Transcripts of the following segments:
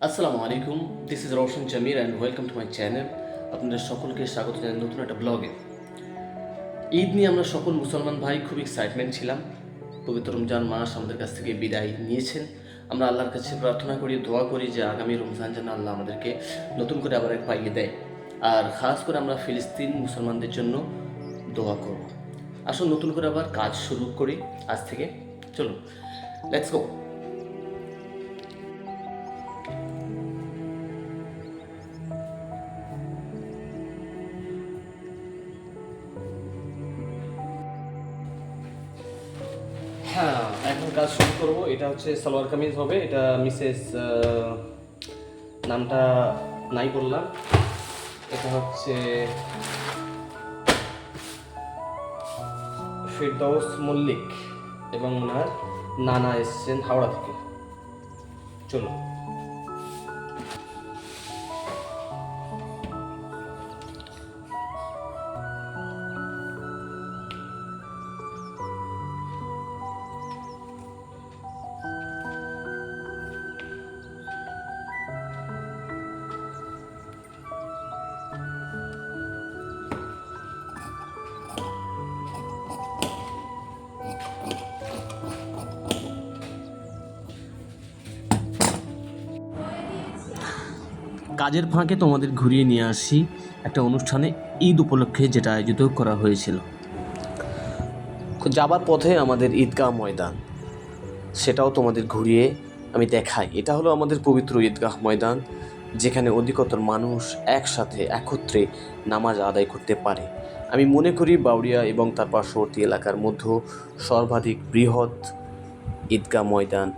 আসসালামু আলাইকুম, this is Roshan Jamir and welcome to my channel. আপনাদের সকলকে স্বাগত জানাই নতুন একটা ব্লগে। ঈদ নিয়ে আমরা সকল মুসলমান ভাই খুব এক্সাইটমেন্ট ছিলাম। পবিত্র রমজান মাস আমাদের কাছ থেকে বিদায় নিয়েছেন। আমরা আল্লাহর কাছে প্রার্থনা করি, দোয়া করি যে আগামী রমজান যেন আল্লাহ আমাদেরকে নতুন করে আবার এক পাইয়ে দেয়। আর খাস করে আমরা ফিলিস্তিন মুসলমানদের জন্য দোয়া করব। আসুন নতুন করে আবার কাজ শুরু করি আজ থেকে। চলুন, লেটস গো। হ্যাঁ, এখন কাজ শুরু করবো। এটা হচ্ছে সালোয়ার কামিজ হবে। এটা মিসেস নামটা নাই বললাম। এটা হচ্ছে ফিরদৌস মল্লিক এবং ওনার নানা এসছেন হাওড়া থেকে। চলো। কাজের ফাঁকে তোমাদের ঘুরিয়ে নিয়ে আসি একটা অনুষ্ঠানে, ঈদ উপলক্ষে যেটা আয়োজিত করা হয়েছিল। যাবার পথে আমাদের ঈদগাহ ময়দান, সেটাও তোমাদের ঘুরিয়ে আমি দেখাই। এটা হলো আমাদের পবিত্র ঈদগাহ ময়দান, যেখানে অধিকতর মানুষ একসাথে একত্রে নামাজ আদায় করতে পারে। আমি মনে করি বাউরিয়া এবং তার পার্শ্ববর্তী এলাকার মধ্যে সর্বাধিক বৃহৎ ঈদগাহ ময়দান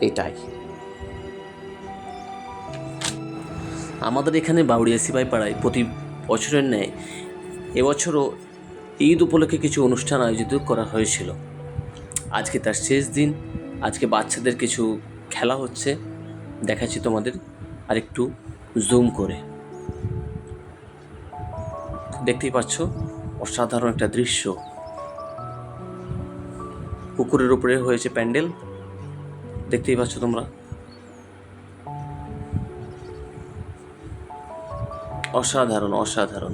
এটাই। আমাদের এখানে বাউরিয়া সিপাহীপাড়ায় প্রতি বছরের ন্যায় এবছরও ঈদ উপলক্ষে কিছু অনুষ্ঠান আয়োজিত করা হয়েছিল। আজকে তার শেষ দিন। আজকে বাচ্চাদের কিছু খেলা হচ্ছে, দেখাচ্ছি তোমাদের আরেকটু জুম করে। দেখতেই পাচ্ছ অসাধারণ একটা দৃশ্য। পুকুরের উপরে হয়েছে প্যান্ডেল, দেখতেই পাচ্ছ তোমরা। অসাধারণ অসাধারণ।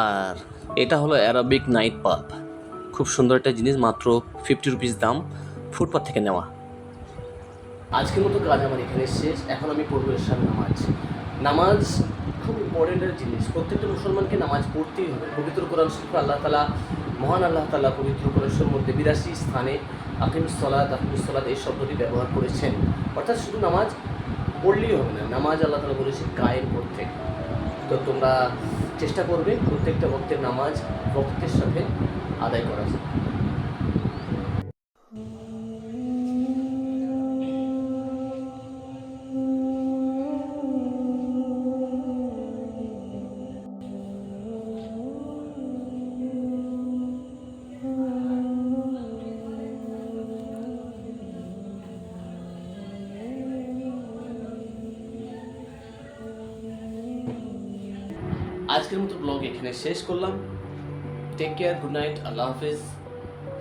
আর এটা হলো অ্যারাবিক নাইট পাব। খুব সুন্দর একটা জিনিস, মাত্র 50 রুপিস দাম, ফুটপাথ থেকে নেওয়া। আজকের মতো কাজ আমার এখানে শেষ। এখন আমি পড়বো এশার নামাজ। নামাজ খুব ইম্পর্টেন্ট একটা জিনিস। প্রত্যেকটা মুসলমানকে নামাজ পড়তেই হবে। পবিত্র কোরআন শরীফ আল্লাহ তাআলা, মহান আল্লাহ তাআলা পবিত্র কোরআনের মধ্যে 82 স্থানে আকিমুস সালাত এই শব্দটি ব্যবহার করেছেন। অর্থাৎ শুধু নামাজ পড়লেই হবে না, নামাজ আল্লাহ তাআলা বলেছে কায়েম করতে। তো তোমরা চেষ্টা করবে প্রত্যেকটা বক্তের নামাজ বক্তের সাথে আদায় করার। আজকের মতো ব্লগ এখানে শেষ করলাম। টেক কেয়ার, গুড নাইট, আল্লাহ হাফেজ।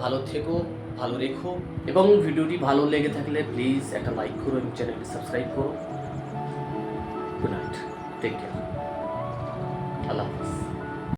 ভালো থেকো, ভালো রেখো, এবং ভিডিওটি ভালো লেগে থাকলে প্লিজ একটা লাইক করো এবং চ্যানেলটি সাবস্ক্রাইব করো। গুড নাইট, টেক কেয়ার, আল্লাহ হাফেজ।